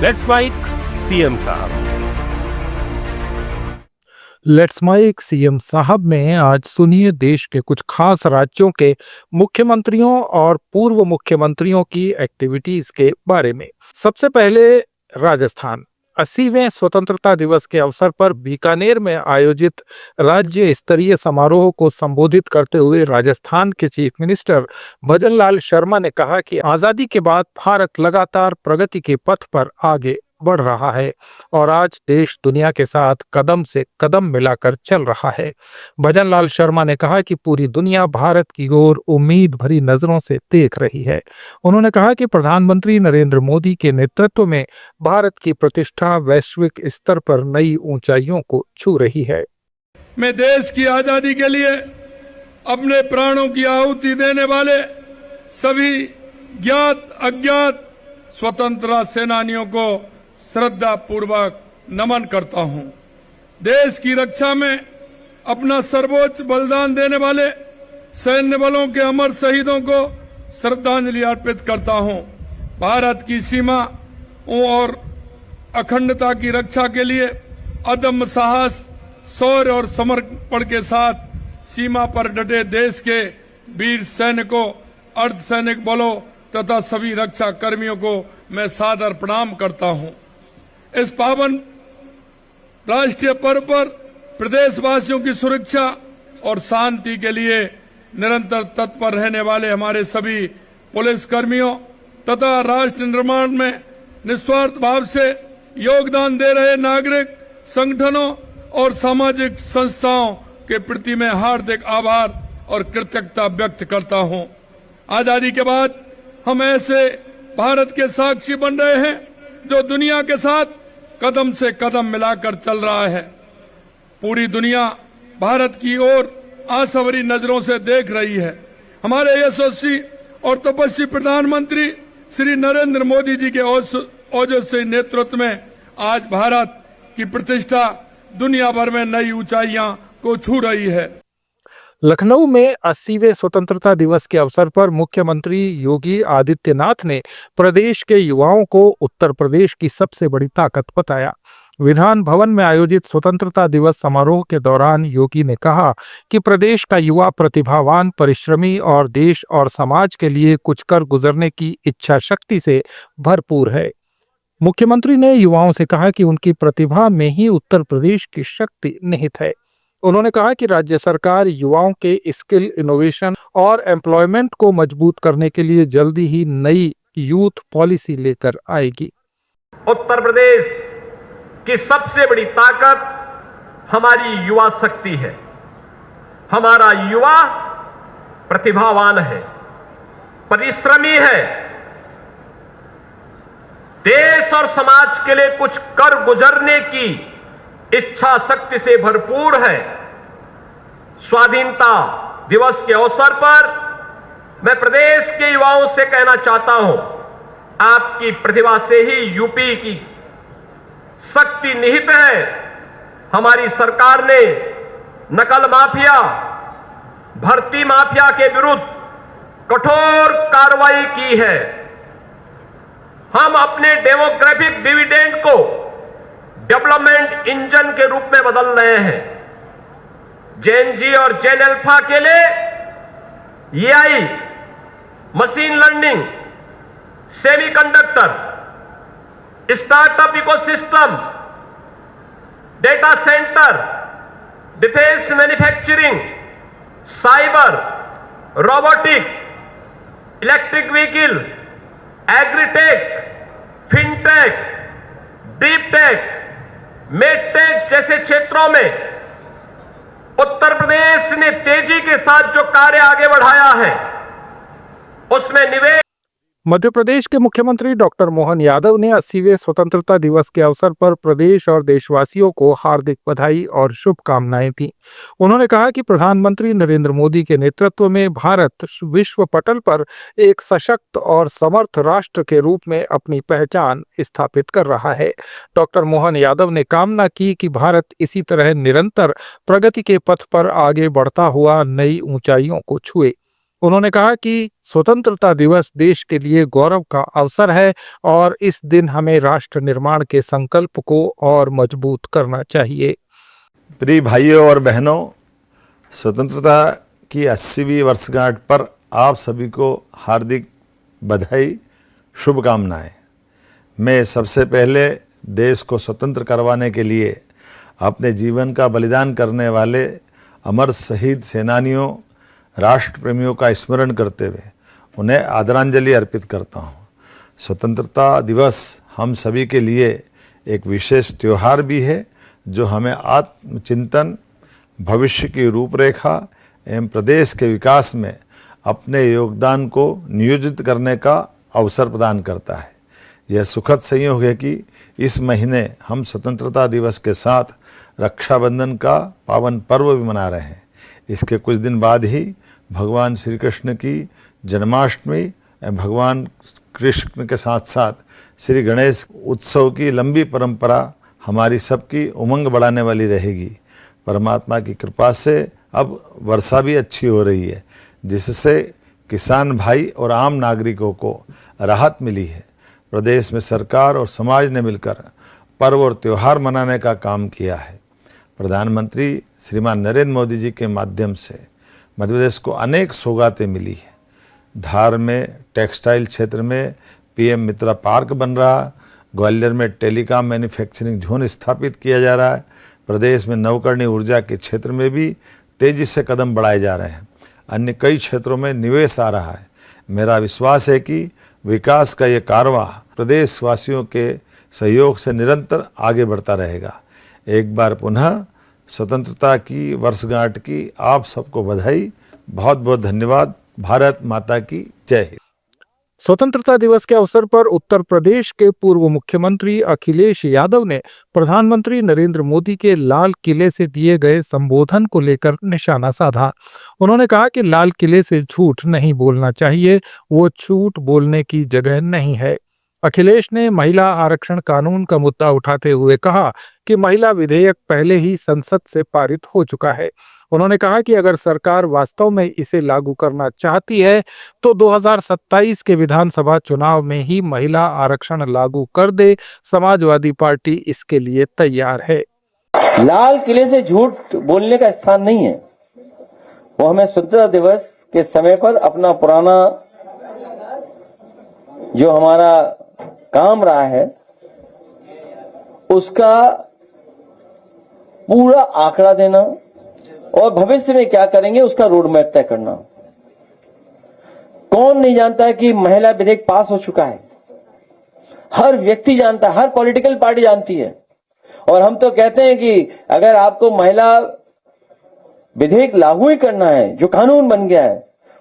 Let's mic CM साहब। Let's mic CM साहब में आज सुनिए देश के कुछ खास राज्यों के मुख्यमंत्रियों और पूर्व मुख्यमंत्रियों की एक्टिविटीज के बारे में। सबसे पहले राजस्थान। 80वें स्वतंत्रता दिवस के अवसर पर बीकानेर में आयोजित राज्य स्तरीय समारोह को संबोधित करते हुए राजस्थान के चीफ मिनिस्टर भजनलाल शर्मा ने कहा कि आजादी के बाद भारत लगातार प्रगति के पथ पर आगे बढ़ रहा है और आज देश दुनिया के साथ कदम से कदम मिलाकर चल रहा है। भजनलाल शर्मा ने कहा कि पूरी दुनिया भारत की ओर उम्मीद भरी नजरों से देख रही है। उन्होंने कहा कि प्रधानमंत्री नरेंद्र मोदी के नेतृत्व में भारत की प्रतिष्ठा वैश्विक स्तर पर नई ऊंचाइयों को छू रही है। मैं देश की आजादी के लिए अपने प्राणों की आहुति देने वाले सभी ज्ञात अज्ञात स्वतंत्रता सेनानियों को श्रद्धा पूर्वक नमन करता हूं। देश की रक्षा में अपना सर्वोच्च बलिदान देने वाले सैन्य बलों के अमर शहीदों को श्रद्धांजलि अर्पित करता हूं। भारत की सीमा और अखंडता की रक्षा के लिए अदम्य साहस, शौर्य और समर्पण के साथ सीमा पर डटे देश के वीर सैनिकों, अर्धसैनिक बलों तथा सभी रक्षा कर्मियों को मैं सादर प्रणाम करता हूं। इस पावन राष्ट्रीय पर्व पर प्रदेशवासियों की सुरक्षा और शांति के लिए निरंतर तत्पर रहने वाले हमारे सभी पुलिस कर्मियों तथा राष्ट्र निर्माण में निस्वार्थ भाव से योगदान दे रहे नागरिक संगठनों और सामाजिक संस्थाओं के प्रति मैं हार्दिक आभार और कृतज्ञता व्यक्त करता हूं। आजादी के बाद हम ऐसे भारत के साक्षी बन रहे हैं जो दुनिया के साथ कदम से कदम मिलाकर चल रहा है। पूरी दुनिया भारत की ओर आशा भरी नजरों से देख रही है। हमारे यशस्वी और तपस्वी प्रधानमंत्री श्री नरेंद्र मोदी जी के ओजस्वी नेतृत्व में आज भारत की प्रतिष्ठा दुनिया भर में नई ऊंचाइयां को छू रही है। लखनऊ में 80वें स्वतंत्रता दिवस के अवसर पर मुख्यमंत्री योगी आदित्यनाथ ने प्रदेश के युवाओं को उत्तर प्रदेश की सबसे बड़ी ताकत बताया। विधान भवन में आयोजित स्वतंत्रता दिवस समारोह के दौरान योगी ने कहा कि प्रदेश का युवा प्रतिभावान, परिश्रमी और देश और समाज के लिए कुछ कर गुजरने की इच्छा शक्ति से भरपूर है। मुख्यमंत्री ने युवाओं से कहा कि उनकी प्रतिभा में ही उत्तर प्रदेश की शक्ति निहित है। उन्होंने कहा कि राज्य सरकार युवाओं के स्किल, इनोवेशन और एम्प्लॉयमेंट को मजबूत करने के लिए जल्दी ही नई यूथ पॉलिसी लेकर आएगी। उत्तर प्रदेश की सबसे बड़ी ताकत हमारी युवा शक्ति है। हमारा युवा प्रतिभावान है, परिश्रमी है, देश और समाज के लिए कुछ कर गुजरने की इच्छा शक्ति से भरपूर है। स्वाधीनता दिवस के अवसर पर मैं प्रदेश के युवाओं से कहना चाहता हूं, आपकी प्रतिभा से ही यूपी की शक्ति निहित है। हमारी सरकार ने नकल माफिया, भर्ती माफिया के विरुद्ध कठोर कार्रवाई की है। हम अपने डेमोग्राफिक डिविडेंड को डेवलपमेंट इंजन के रूप में बदल रहे हैं। जेन जी और जेन अल्फा के लिए AI, machine learning, semiconductor, startup ecosystem, data centre, defence manufacturing, cyber, robotic, electric vehicle, agritech, fintech, deep tech, medtech जैसे क्षेत्रों में उत्तर प्रदेश ने तेजी के साथ जो कार्य आगे बढ़ाया है उसमें निवेश। मध्य प्रदेश के मुख्यमंत्री डॉक्टर मोहन यादव ने 80वें स्वतंत्रता दिवस के अवसर पर प्रदेश और देशवासियों को हार्दिक बधाई और शुभकामनाएं दी। उन्होंने कहा कि प्रधानमंत्री नरेंद्र मोदी के नेतृत्व में भारत विश्व पटल पर एक सशक्त और समर्थ राष्ट्र के रूप में अपनी पहचान स्थापित कर रहा है। डॉक्टर मोहन यादव ने कामना की कि भारत इसी तरह निरंतर प्रगति के पथ पर आगे बढ़ता हुआ नई ऊंचाइयों को छुए। उन्होंने कहा कि स्वतंत्रता दिवस देश के लिए गौरव का अवसर है और इस दिन हमें राष्ट्र निर्माण के संकल्प को और मजबूत करना चाहिए। प्रिय भाइयों और बहनों, स्वतंत्रता की 80वीं वर्षगांठ पर आप सभी को हार्दिक बधाई, शुभकामनाएं। मैं सबसे पहले देश को स्वतंत्र करवाने के लिए अपने जीवन का बलिदान करने वाले अमर शहीद सेनानियों, राष्ट्र प्रेमियों का स्मरण करते हुए उन्हें आदरांजलि अर्पित करता हूं। स्वतंत्रता दिवस हम सभी के लिए एक विशेष त्यौहार भी है जो हमें आत्मचिंतन, भविष्य की रूपरेखा एवं प्रदेश के विकास में अपने योगदान को नियोजित करने का अवसर प्रदान करता है। यह सुखद संयोग है कि इस महीने हम स्वतंत्रता दिवस के साथ रक्षाबंधन का पावन पर्व भी मना रहे हैं। इसके कुछ दिन बाद ही भगवान श्री कृष्ण की जन्माष्टमी एवं भगवान कृष्ण के साथ साथ श्री गणेश उत्सव की लंबी परंपरा हमारी सबकी उमंग बढ़ाने वाली रहेगी। परमात्मा की कृपा से अब वर्षा भी अच्छी हो रही है, जिससे किसान भाई और आम नागरिकों को राहत मिली है। प्रदेश में सरकार और समाज ने मिलकर पर्व और त्यौहार मनाने का काम किया है। प्रधानमंत्री श्रीमान नरेंद्र मोदी जी के माध्यम से मध्य प्रदेश को अनेक सौगातें मिली है। धार में टेक्सटाइल क्षेत्र में पीएम मित्रा पार्क बन रहा, ग्वालियर में टेलीकॉम मैन्युफैक्चरिंग जोन स्थापित किया जा रहा है। प्रदेश में नवकरणीय ऊर्जा के क्षेत्र में भी तेजी से कदम बढ़ाए जा रहे हैं। अन्य कई क्षेत्रों में निवेश आ रहा है। मेरा विश्वास है कि विकास का ये कारवां प्रदेशवासियों के सहयोग से निरंतर आगे बढ़ता रहेगा। एक बार पुनः स्वतंत्रता की वर्षगांठ की आप सबको बधाई। बहुत बहुत धन्यवाद। भारत माता की जय हिंद। स्वतंत्रता दिवस के अवसर पर उत्तर प्रदेश के पूर्व मुख्यमंत्री अखिलेश यादव ने प्रधानमंत्री नरेंद्र मोदी के लाल किले से दिए गए संबोधन को लेकर निशाना साधा। उन्होंने कहा कि लाल किले से झूठ नहीं बोलना चाहिए, वो झूठ बोलने की जगह नहीं है। अखिलेश ने महिला आरक्षण कानून का मुद्दा उठाते हुए कहा कि महिला विधेयक पहले ही संसद से पारित हो चुका है। उन्होंने कहा कि अगर सरकार वास्तव में इसे लागू करना चाहती है तो 2027 के विधानसभा चुनाव में ही महिला आरक्षण लागू कर दे। समाजवादी पार्टी इसके लिए तैयार है। लाल किले से झूठ बोलने का स्थान नहीं है। वो हमें स्वतंत्रता दिवस के समय पर अपना पुराना जो हमारा काम रहा है उसका पूरा आंकड़ा देना और भविष्य में क्या करेंगे उसका रोड मैप तय करना। कौन नहीं जानता है कि महिला विधेयक पास हो चुका है? हर व्यक्ति जानता है, हर पॉलिटिकल पार्टी जानती है। और हम तो कहते हैं कि अगर आपको महिला विधेयक लागू ही करना है, जो कानून बन गया है,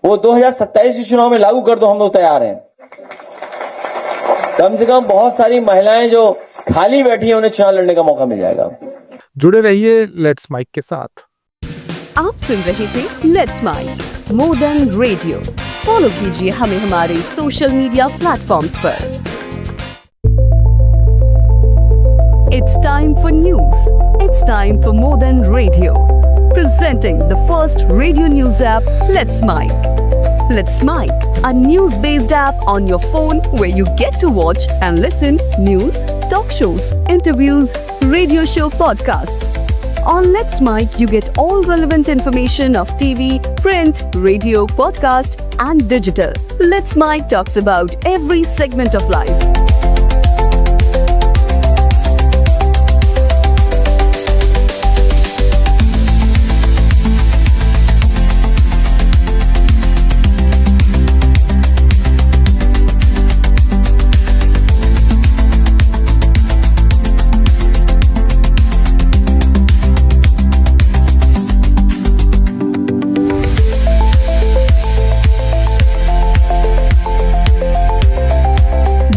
वो 2027 के चुनाव में लागू कर दो, हम लोग तैयार हैं। कम से कम बहुत सारी महिलाएं जो खाली बैठी हैं उन्हें चुनाव लड़ने का मौका मिल जाएगा। जुड़े रहिए लेट्स माइक के साथ। आप सुन रहे थे let's make more than radio. Follow कीजिए हमें हमारे सोशल मीडिया प्लेटफॉर्म्स पर। It's time for news. It's time for more than radio. Presenting the first radio news app, Let's Mic. Let's Mic, a news-based app on your phone where you get to watch and listen news, talk shows, interviews, radio show podcasts. On Let's Mic, you get all relevant information of TV, print, radio, podcast, and digital. Let's Mic talks about every segment of life.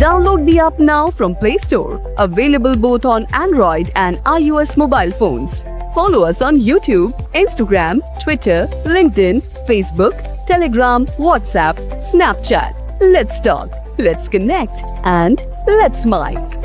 Download the app now from Play Store. Available both on Android and iOS mobile phones. Follow us on YouTube, Instagram, Twitter, LinkedIn, Facebook, Telegram, WhatsApp, Snapchat. Let's talk, let's connect, and let's mic.